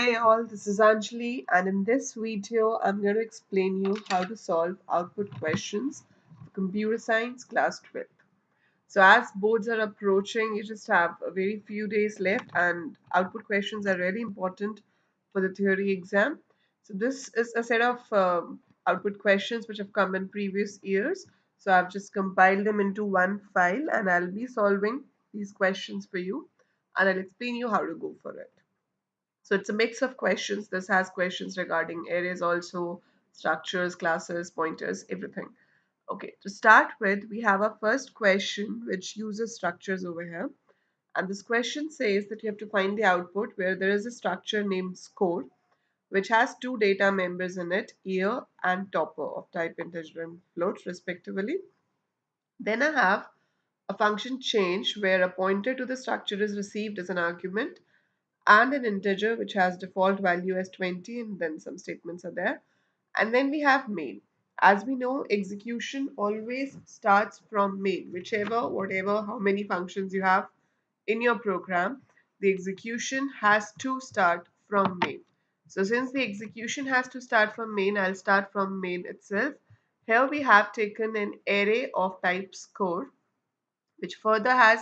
Hey all, this is Anjali, and in this video I'm going to explain you how to solve output questions for computer science class 12th. So as boards are approaching, you just have a very few days left, and output questions are really important for the theory exam. So this is a set of output questions which have come in previous years. So I've just compiled them into one file, and I'll be solving these questions for you, and I'll explain you how to go for it. So it's a mix of questions. This has questions regarding arrays also, structures, classes, pointers, everything. Okay, to start with, we have our first question which uses structures over here. And this question says that you have to find the output where there is a structure named score, which has two data members in it, year and topper of type integer and float respectively. Then I have a function change where a pointer to the structure is received as an argument and an integer which has default value as 20, and then some statements are there. And then we have main. As we know, execution always starts from main. Whichever, whatever, how many functions you have in your program, the execution has to start from main. So since the execution has to start from main, I'll start from main itself. Here we have taken an array of type score, which further has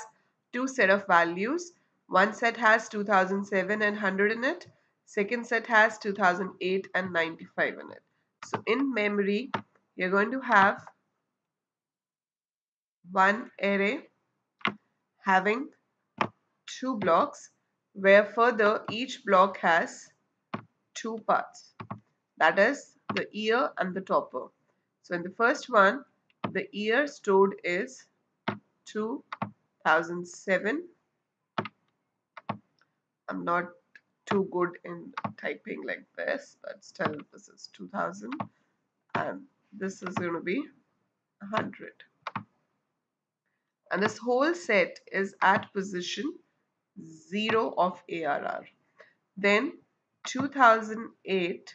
two set of values. One set has 2007 and 100 in it. Second set has 2008 and 95 in it. So in memory, you're going to have one array having two blocks, where further each block has two parts. That is the year and the topper. So in the first one, the year stored is 2007. I'm not too good in typing like this, but still this is 2000, and this is going to be 100. And this whole set is at position 0 of ARR. Then 2008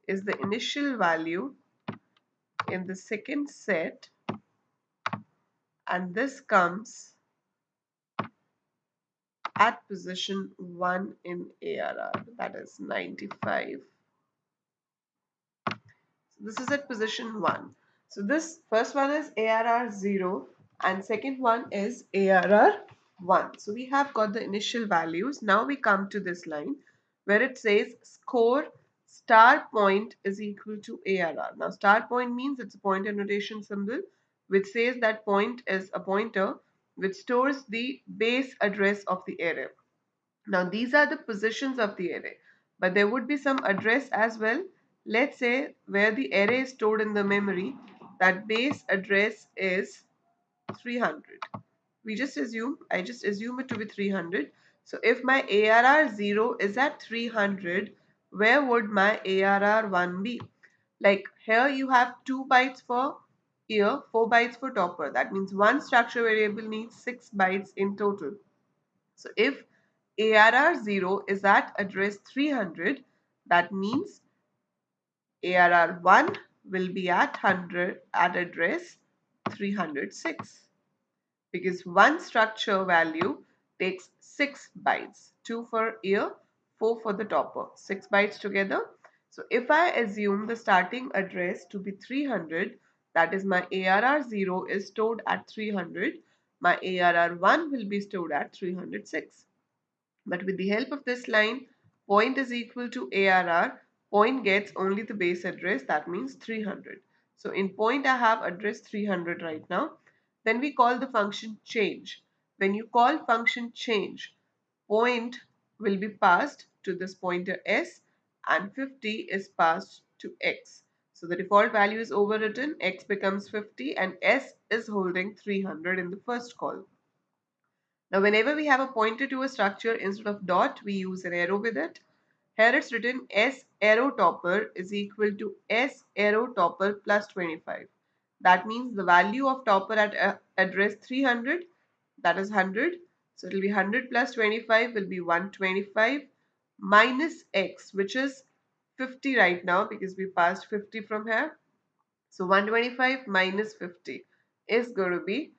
is the initial value in the second set, and this comes at position 1 in ARR, that is 95. This is at position 1. So this first one is ARR 0 and second one is ARR 1. So we have got the initial values. Now we come to this line where it says score star point is equal to ARR. Now star point means it's a pointer notation symbol which says that point is a pointer which stores the base address of the array. Now these are the positions of the array, but there would be some address as well. Let's say where the array is stored in the memory, that base address is 300. I just assume it to be 300. So if my ARR 0 is at 300, where would my ARR 1 be? Like here you have 2 bytes for year, 4 bytes for topper. That means one structure variable needs 6 bytes in total. So if ARR 0 is at address 300, that means ARR 1 will be at 100 at address 306, because one structure value takes 6 bytes, 2 for year, 4 for the topper, 6 bytes together. So if I assume the starting address to be 300, that is my ARR 0 is stored at 300, my ARR 1 will be stored at 306. But with the help of this line, point is equal to ARR, point gets only the base address, that means 300. So in point I have address 300 right now. Then we call the function change. When you call function change, point will be passed to this pointer s and 50 is passed to x. So the default value is overwritten, x becomes 50 and s is holding 300 in the first call. Now, whenever we have a pointer to a structure, instead of dot, we use an arrow with it. Here it's written S arrow topper is equal to S arrow topper plus 25. That means the value of topper at address 300, that is 100. So it will be 100 plus 25 will be 125 minus X, which is 50 right now because we passed 50 from here. So 125 minus 50 is going to be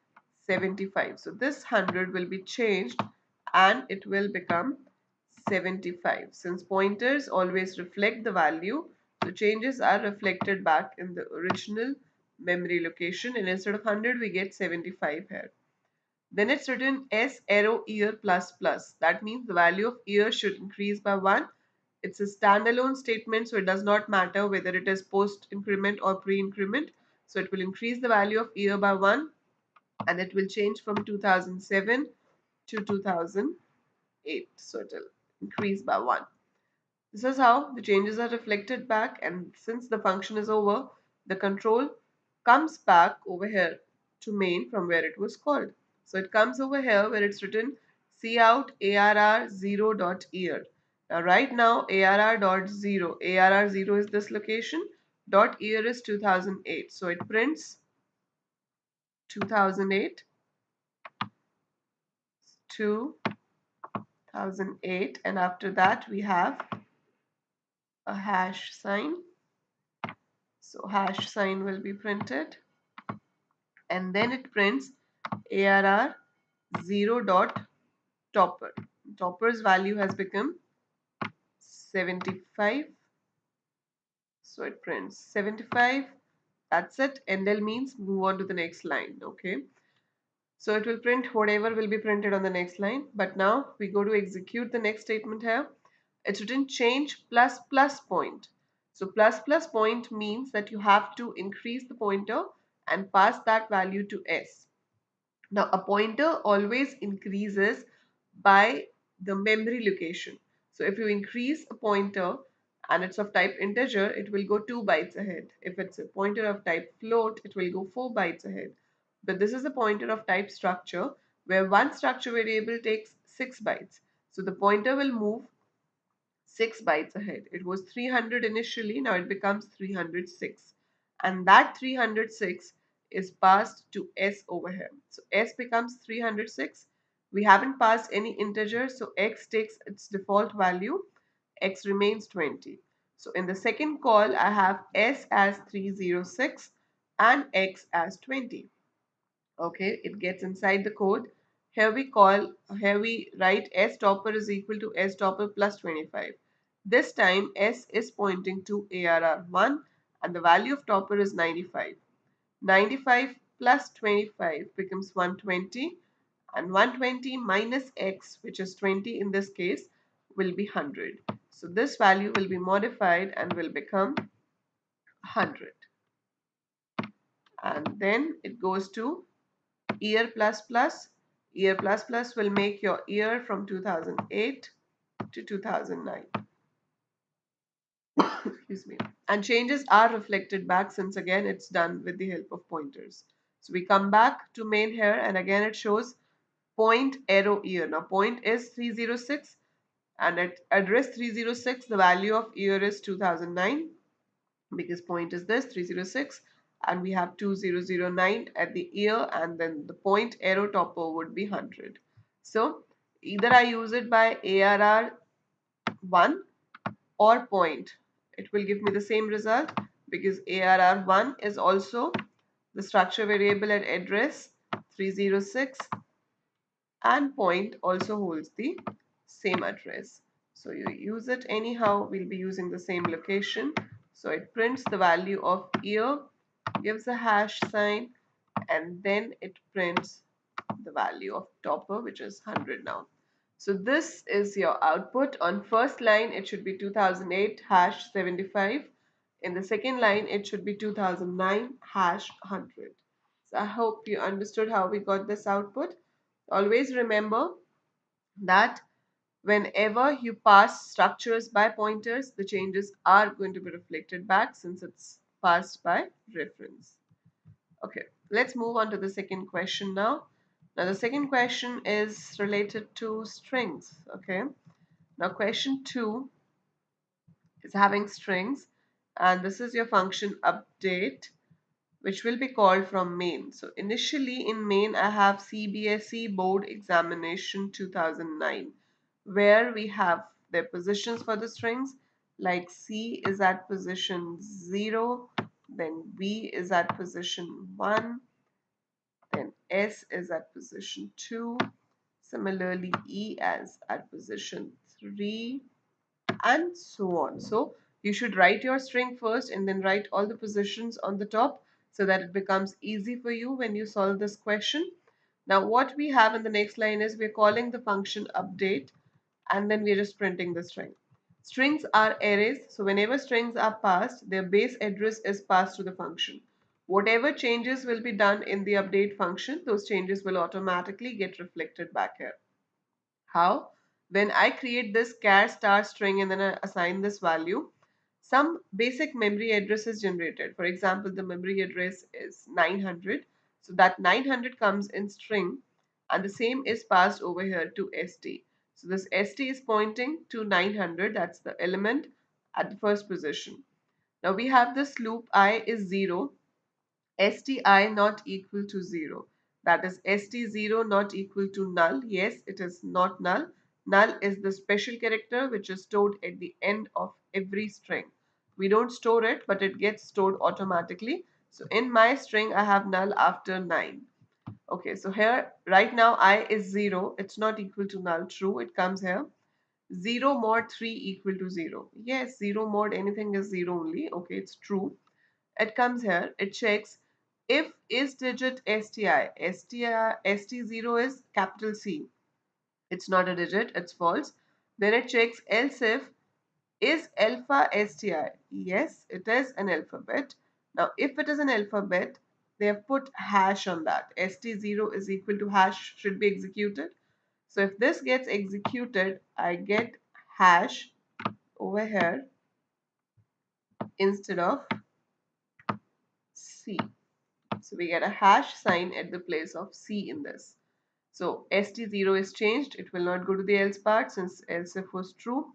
75. So this 100 will be changed and it will become 75. Since pointers always reflect the value, so changes are reflected back in the original memory location, and instead of 100 we get 75 here. Then it's written S arrow year plus plus. That means the value of year should increase by 1. It's a standalone statement, so it does not matter whether it is post increment or pre increment. So it will increase the value of year by 1, and it will change from 2007 to 2008. So it will increase by 1. This is how the changes are reflected back, and since the function is over, the control comes back over here to main from where it was called. So it comes over here where it's written cout arr 0 dot year. Now right now arr dot 0, arr 0 is this location, dot year is 2008. So it prints 2008 2008, and after that we have a hash sign. So hash sign will be printed, and then it prints arr 0 dot topper. Topper's value has become 75. So it prints 75. That's it. Endel means move on to the next line. Okay. So it will print whatever will be printed on the next line. But now we go to execute the next statement here. It's written change plus plus point. So plus plus point means that you have to increase the pointer and pass that value to S. Now a pointer always increases by the memory location. So if you increase a pointer and it's of type integer, it will go 2 bytes ahead. If it's a pointer of type float, it will go 4 bytes ahead. But this is a pointer of type structure, where one structure variable takes 6 bytes. So the pointer will move 6 bytes ahead. It was 300 initially, now it becomes 306. And that 306 is passed to S over here. So S becomes 306. We haven't passed any integer, so X takes its default value. X remains 20. So in the second call, I have S as 306 and X as 20. Okay, it gets inside the code. Here we write S topper is equal to S topper plus 25. This time S is pointing to ARR1 and the value of topper is 95. 95 plus 25 becomes 120, and 120 minus X, which is 20 in this case, will be 100. So this value will be modified and will become 100. And then it goes to year plus plus. Year plus plus will make your year from 2008 to 2009. Excuse me. And changes are reflected back, since again it's done with the help of pointers. So we come back to main here, and again it shows point arrow year. Now point is 306, and at address 306 the value of year is 2009, because point is this 306, and we have 2009 at the year, and then the point arrow topper would be 100. So either I use it by ARR1 or point, it will give me the same result, because ARR1 is also the structure variable at address 306, and point also holds the same address. So you use it anyhow, we'll be using the same location. So it prints the value of year, gives a hash sign, and then it prints the value of topper, which is 100 now. So this is your output. On first line it should be 2008 hash 75. In the second line it should be 2009 hash 100. So I hope you understood how we got this output. Always remember that whenever you pass structures by pointers, the changes are going to be reflected back, since it's passed by reference. Okay, let's move on to the second question now. Now the second question is related to strings. Okay, now question 2 is having strings, and this is your function update, which will be called from main. So initially in main I have CBSE board examination 2009, where we have their positions for the strings, like C is at position 0, then B is at position 1, then S is at position 2, Similarly, E as at position 3, and so on. So you should write your string first and then write all the positions on the top so that it becomes easy for you when you solve this question. Now what we have in the next line is we're calling the function update, and then we're just printing the string. Strings are arrays, so whenever strings are passed, their base address is passed to the function. Whatever changes will be done in the update function, those changes will automatically get reflected back here. How? When I create this char star string and then I assign this value, some basic memory address is generated. For example, the memory address is 900. So that 900 comes in string and the same is passed over here to st. So this st is pointing to 900. That's the element at the first position. Now we have this loop I is 0, sti not equal to 0. That is st0 not equal to null. Yes, it is not null. Null is the special character which is stored at the end of every string. We don't store it, but it gets stored automatically. So in my string, I have null after 9. Okay, so here right now I is 0. It's not equal to null. True, it comes here. 0 mod 3 equal to 0. Yes, 0 mod anything is 0 only. Okay, it's true. It comes here, it checks if is digit st0 is capital C, it's not a digit, it's false. Then it checks else if is alpha sti, yes, it is an alphabet. Now if it is an alphabet, they have put hash on that. st0 is equal to hash should be executed. So if this gets executed, I get hash over here instead of C. So we get a hash sign at the place of C in this. So st0 is changed. It will not go to the else part since else if was true.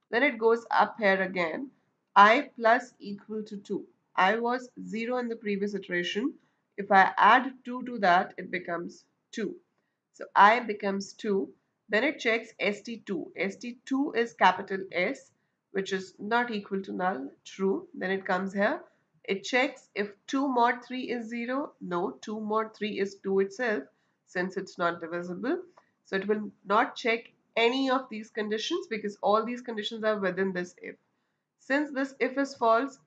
Then it goes up here again. I plus equal to 2. I was 0 in the previous iteration. If I add 2 to that, it becomes 2. So I becomes 2. Then it checks st2. st2 is capital S, which is not equal to null. True. Then it comes here. It checks if 2 mod 3 is 0. No, 2 mod 3 is 2 itself since it's not divisible. So it will not check any of these conditions because all these conditions are within this if. Since this if is false,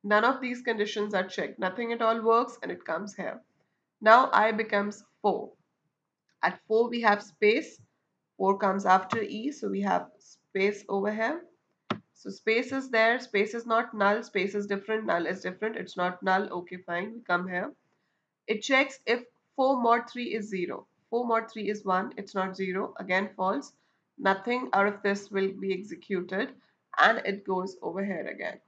none of these conditions are checked. Nothing at all works and it comes here. Now I becomes 4. At 4 we have space. 4 comes after E, so we have space over here. So space is there, space is not null, space is different, null is different, it's not null. Okay, fine, we come here. It checks if 4 mod 3 is 0. 4 mod 3 is 1, it's not 0, again false. Nothing out of this will be executed and it goes over here again.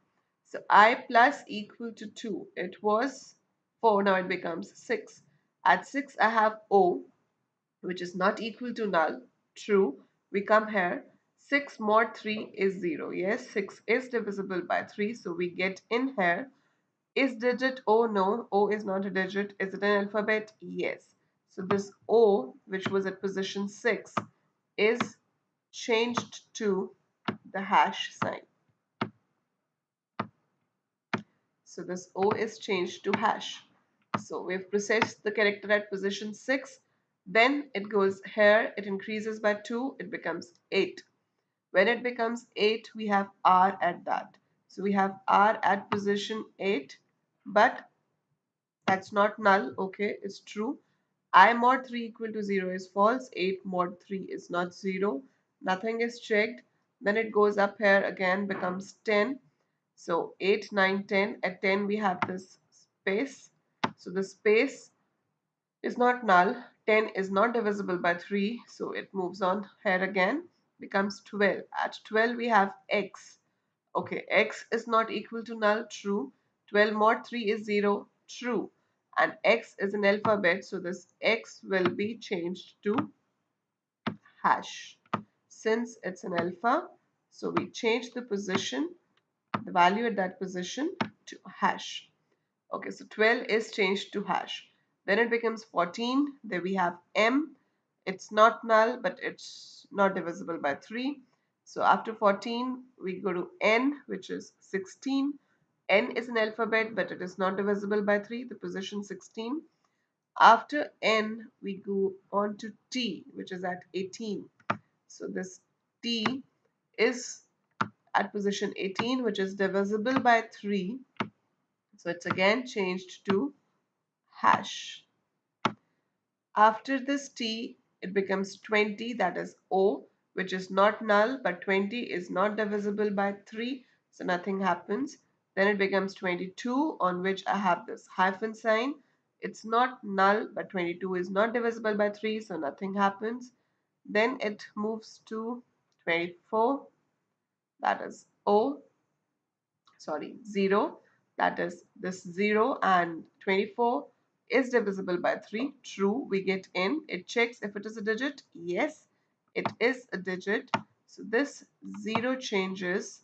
So I plus equal to 2, it was 4, now it becomes 6. At 6 I have O, which is not equal to null. True. We come here. 6 mod 3 is 0. Yes, 6 is divisible by 3. So we get in here. Is digit O known? O is not a digit. Is it an alphabet? Yes. So this O, which was at position 6, is changed to the hash sign. So this O is changed to hash. So we've processed the character at position 6. Then it goes here, it increases by 2, it becomes 8. When it becomes 8, we have R at that. So we have R at position 8, but that's not null. Okay, it's true. I mod 3 equal to 0 is false. 8 mod 3 is not 0. Nothing is checked. Then it goes up here again, becomes 10. So 8, 9, 10. At 10 we have this space. So the space is not null. 10 is not divisible by 3. So it moves on here again. Becomes 12. At 12 we have x. Okay, x is not equal to null. True. 12 mod 3 is 0. True. And x is an alphabet. So this x will be changed to hash. Since it's an alpha, so we change the position, the value at that position to hash. Okay, so 12 is changed to hash. Then it becomes 14. There we have m. It's not null, but it's not divisible by 3. So after 14, we go to n, which is 16. N is an alphabet, but it is not divisible by 3, the position 16. After n, we go on to t, which is at 18. So this t is at position 18, which is divisible by 3. So it's again changed to hash. After this t, it becomes 20, that is O, which is not null, but 20 is not divisible by 3, so nothing happens. Then it becomes 22, on which I have this hyphen sign. It's not null, but 22 is not divisible by 3, so nothing happens. Then it moves to 24, that is O, sorry, 0, that is this 0, and 24 is divisible by 3. True, we get in. It checks if it is a digit. Yes, it is a digit. So this 0 changes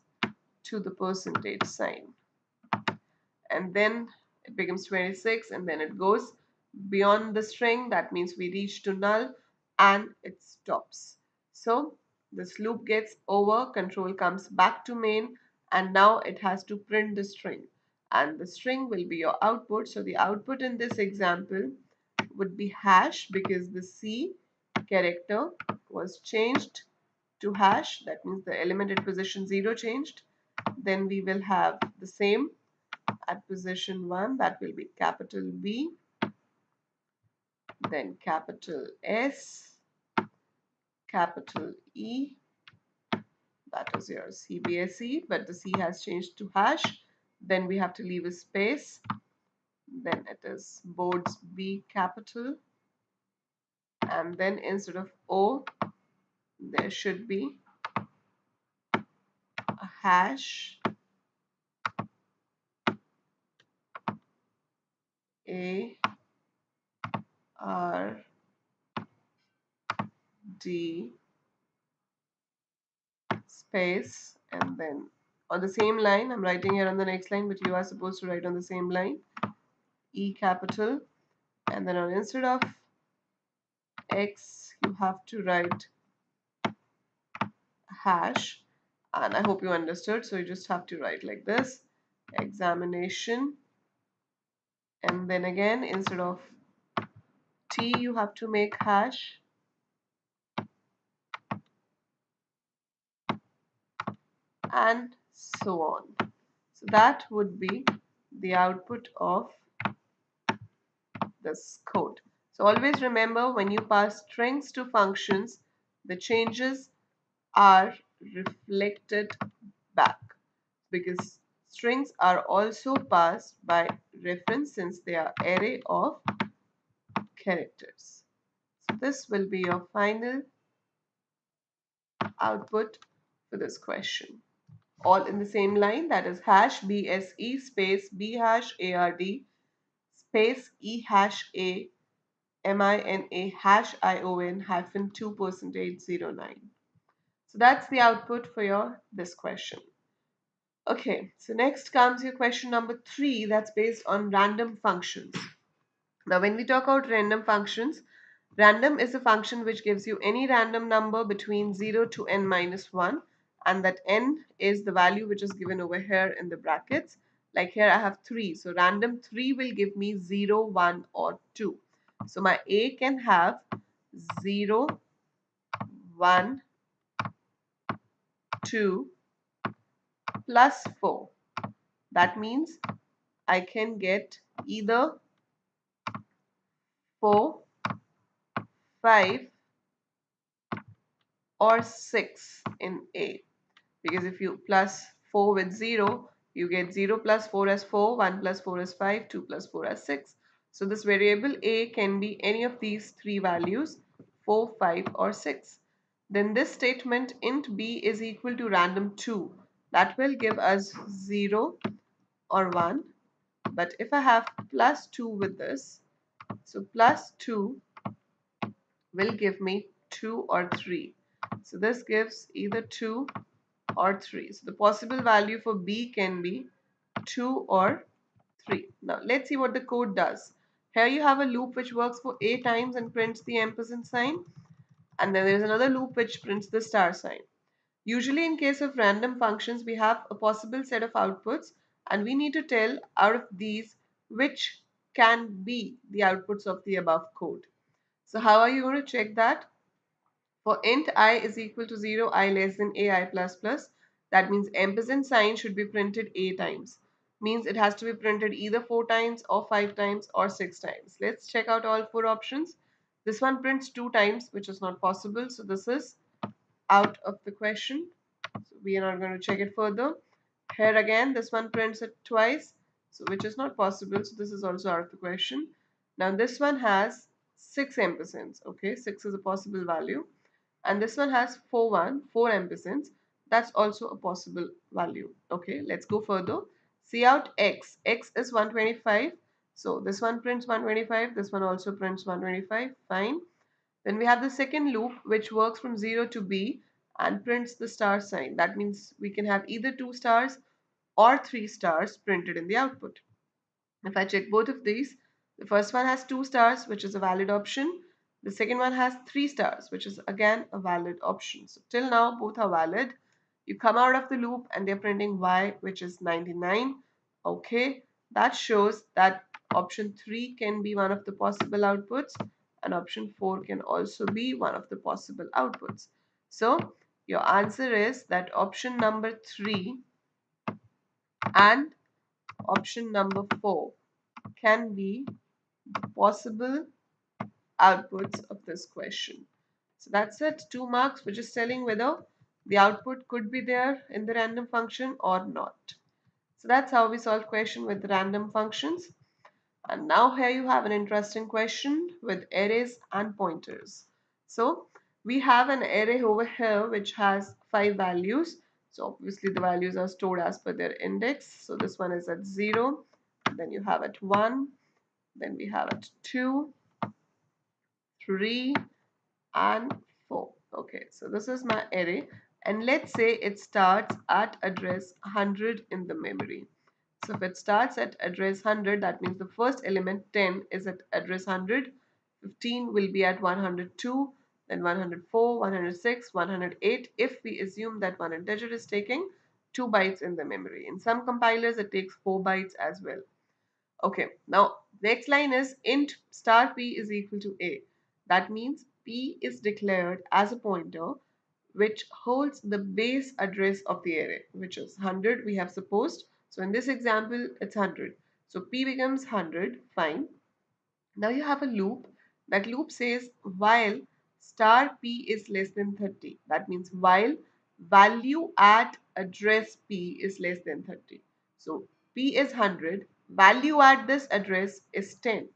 to the percentage sign, and then it becomes 26, and then it goes beyond the string. That means we reach to null and it stops. So this loop gets over, control comes back to main, and now it has to print the string, and the string will be your output. So the output in this example would be hash, because the C character was changed to hash. That means the element at position 0 changed. Then we will have the same at position 1, that will be capital B, then capital S, capital E, that is your CBSE, but the C has changed to hash. Then we have to leave a space. Then it is boards B capital, and then instead of O, there should be a hash A R D space, and then on the same line, I'm writing here on the next line, but you are supposed to write on the same line, E capital, and then on instead of X, you have to write hash, and I hope you understood. So you just have to write like this, examination, and then again instead of T, you have to make hash, and so on. So that would be the output of this code. So always remember, when you pass strings to functions, the changes are reflected back, because strings are also passed by reference since they are array of characters. So this will be your final output for this question. All in the same line, that is hash BSE space B hash ARD space E hash A MINA hash ION hyphen 2 percentage 09. So that's the output for your this question. Okay, so next comes your question number 3, that's based on random functions. Now when we talk about random functions, random is a function which gives you any random number between 0 to n minus 1, and that n is the value which is given over here in the brackets. Like here I have 3, so random 3 will give me 0, 1 or 2. So my A can have 0, 1, 2 plus 4. That means I can get either 4, 5 or 6 in A, because if you plus 4 with 0, you get 0 plus 4 as 4, 1 plus 4 as 5, 2 plus 4 as 6. So this variable A can be any of these three values, 4, 5 or 6. Then this statement int B is equal to random 2, that will give us 0 or 1. But if I have plus 2 with this, so plus 2 will give me 2 or 3. So this gives either 2 or 3. So the possible value for B can be 2 or 3. Now let's see what the code does. Here you have a loop which works for A times and prints the ampersand sign. And then there is another loop which prints the star sign. Usually in case of random functions, we have a possible set of outputs, and we need to tell out of these which can be the outputs of the above code. So how are you going to check that? For int I is equal to 0, I less than ai plus plus, that means ampersand sign should be printed a times. Means it has to be printed either 4 times or 5 times or 6 times. Let's check out all 4 options. This one prints 2 times, which is not possible. So this is out of the question. So we are not going to check it further. Here again, this one prints it twice, so which is not possible. So this is also out of the question. Now this one has 6 ampersands. Okay, 6 is a possible value. And this one has 4 ampersands. That's also a possible value. Okay, let's go further. See out x. X is 125. So this one prints 125. This one also prints 125. Fine. Then we have the second loop which works from 0 to b and prints the star sign. That means we can have either 2 stars or 3 stars printed in the output. If I check both of these, the first one has 2 stars, which is a valid option. The second one has 3 stars, which is again a valid option. So till now, both are valid. You come out of the loop and they're printing y, which is 99. Okay, that shows that option 3 can be one of the possible outputs and option 4 can also be one of the possible outputs. So your answer is that option number 3 and option number 4 can be possible outputs of this question. So that's it, 2 marks, which is telling whether the output could be there in the random function or not. So that's how we solve question with random functions. And now here you have an interesting question with arrays and pointers. So we have an array over here which has 5 values. So obviously the values are stored as per their index. So this one is at 0, then you have at 1, then we have at 2, 3 and 4. Okay, so this is my array and let's say it starts at address 100 in the memory. So if it starts at address 100, that means the first element 10 is at address 100, 15 will be at 102, then 104, 106, 108 if we assume that one integer is taking 2 bytes in the memory. In some compilers it takes 4 bytes as well. Okay, now next line is int star p is equal to a. That means p is declared as a pointer which holds the base address of the array, which is 100 we have supposed. So in this example, it's 100. So p becomes 100, fine. Now you have a loop. That loop says while star p is less than 30. That means while value at address p is less than 30. So p is 100. Value at this address is 10.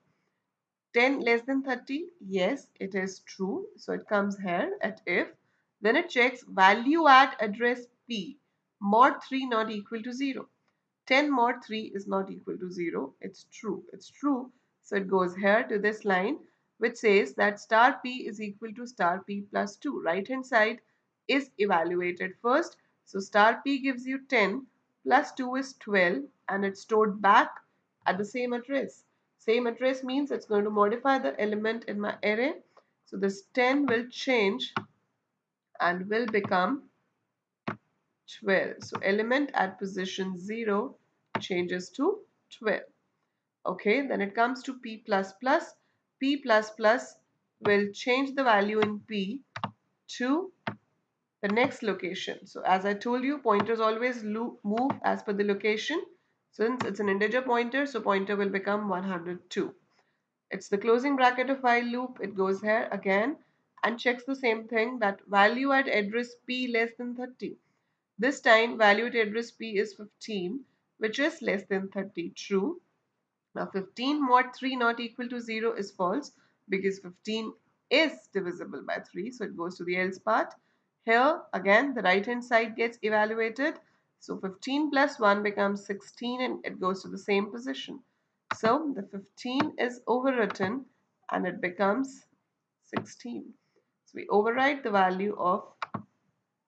10 less than 30? Yes, it is true. So it comes here at if. Then it checks value at address p mod 3 not equal to 0. 10 mod 3 is not equal to 0. It's true. It's true. So it goes here to this line which says that star p is equal to star p plus 2. Right hand side is evaluated first. So star p gives you 10 plus 2 is 12 and it's stored back at the same address. Same address means it's going to modify the element in my array. So this 10 will change and will become 12. So element at position 0 changes to 12. Okay, then it comes to p plus plus. P plus plus will change the value in p to the next location. So as I told you, pointers always move as per the location. Since it's an integer pointer, so pointer will become 102. It's the closing bracket of while loop. It goes here again and checks the same thing, that value at address p less than 30. This time value at address p is 15, which is less than 30. True. Now 15 mod 3 not equal to 0 is false because 15 is divisible by 3. So it goes to the else part. Here again the right hand side gets evaluated. So 15 plus 1 becomes 16 and it goes to the same position. So the 15 is overwritten and it becomes 16. So we overwrite the value of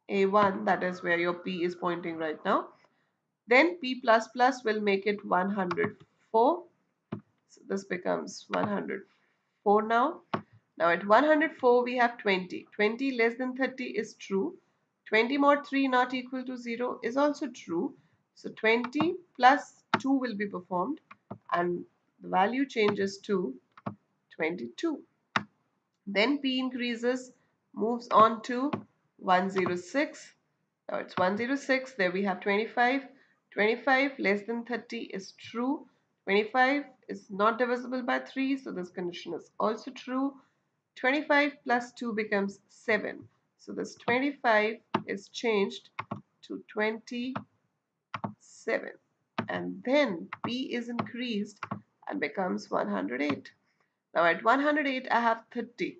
A1, that is where your P is pointing right now. Then P plus plus will make it 104. So this becomes 104 now. Now at 104 we have 20. 20 less than 30 is true. 20 mod 3 not equal to 0 is also true. So 20 plus 2 will be performed and the value changes to 22. Then P increases, moves on to 106. Now it's 106. There we have 25. 25 less than 30 is true. 25 is not divisible by 3, so this condition is also true. 25 plus 2 becomes 7. So this 25 is changed to 27. And then P is increased and becomes 108. Now at 108 I have 30.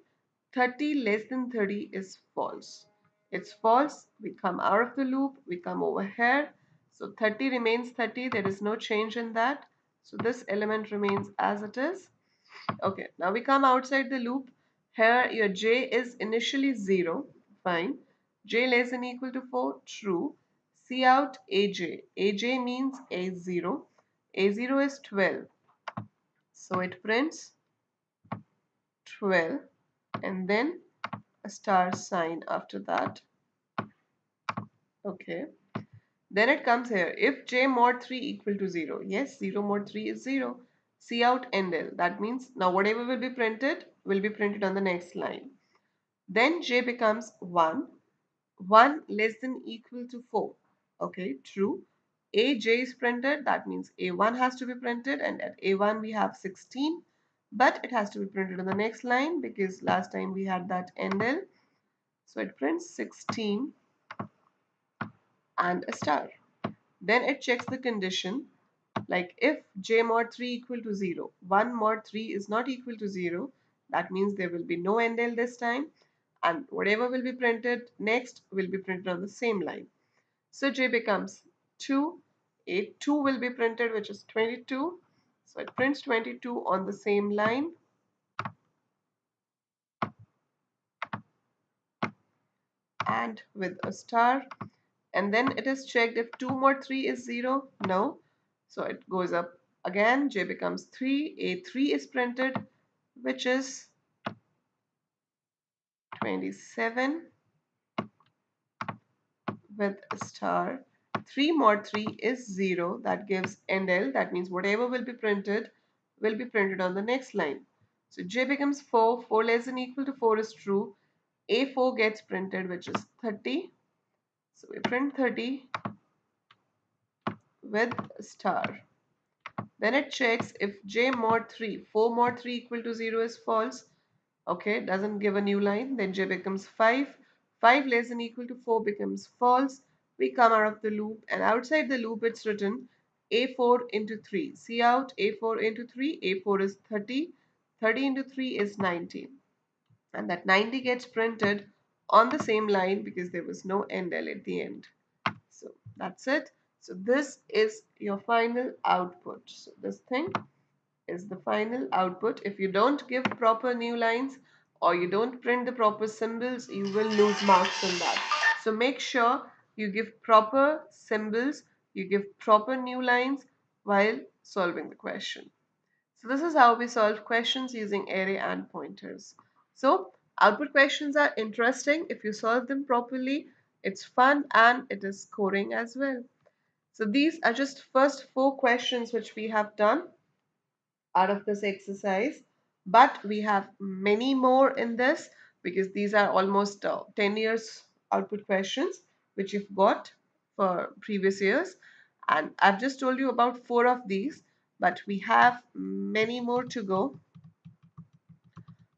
30 less than 30 is false. It's false. We come out of the loop. We come over here. So 30 remains 30. There is no change in that. So this element remains as it is. Okay, now we come outside the loop. Here your j is initially 0. Fine. J less than equal to 4. True. See out aj. Aj means a0. A0 is 12. So it prints 12 and then a star sign after that. Okay. Then it comes here. If j mod 3 equal to 0. Yes, 0 mod 3 is 0. See out NL. That means now whatever will be printed on the next line. Then j becomes 1. 1 less than equal to 4. Okay, true. Aj is printed. That means A1 has to be printed. And at A1 we have 16. But it has to be printed on the next line because last time we had that NL. So it prints 16 and a star. Then it checks the condition, like if j mod 3 equal to 0, 1 mod 3 is not equal to 0, that means there will be no NL this time, and whatever will be printed next will be printed on the same line. So j becomes 2, A2 will be printed, which is 22. So it prints 22 on the same line. And with a star, and then it is checked if 2 mod 3 is 0. No. So it goes up again. J becomes 3. A3 is printed, which is 27 with a star. 3 mod 3 is 0. That gives NL. That means whatever will be printed on the next line. So J becomes 4. 4 less than equal to 4 is true. A4 gets printed, which is 30. So we print 30 with a star. Then it checks if j mod 3, 4 mod 3 equal to 0 is false. Okay, doesn't give a new line. Then j becomes 5. 5 less than equal to 4 becomes false. We come out of the loop, and outside the loop it's written a4 into 3. See out a4 into 3. A4 is 30. 30 into 3 is 90. And that 90 gets printed on the same line because there was no NL at the end. So that's it. So this is your final output. So this thing is the final output. If you don't give proper new lines or you don't print the proper symbols, you will lose marks on that. So make sure you give proper symbols, you give proper new lines while solving the question. So this is how we solve questions using array and pointers. So output questions are interesting. If you solve them properly, it's fun and it is scoring as well. So these are just first 4 questions which we have done out of this exercise, but we have many more in this because these are almost 10 years output questions which you've got for previous years, and I've just told you about 4 of these, but we have many more to go,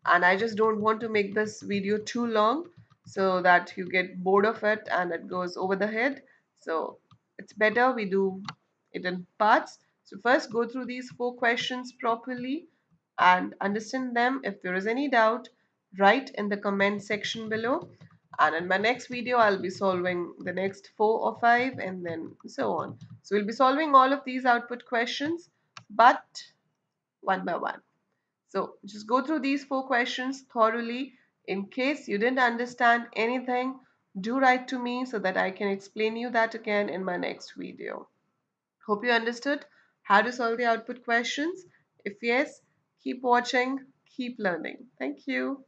and I just don't want to make this video too long so that you get bored of it and it goes over the head. So it's better we do it in parts. So first go through these 4 questions properly and understand them. If there is any doubt, write in the comment section below, and in my next video I'll be solving the next 4 or 5 and then so on. So we'll be solving all of these output questions but one by one. So just go through these 4 questions thoroughly. In case you didn't understand anything, do write to me so that I can explain you that again in my next video. Hope you understood how to solve the output questions. If yes, keep watching, keep learning. Thank you.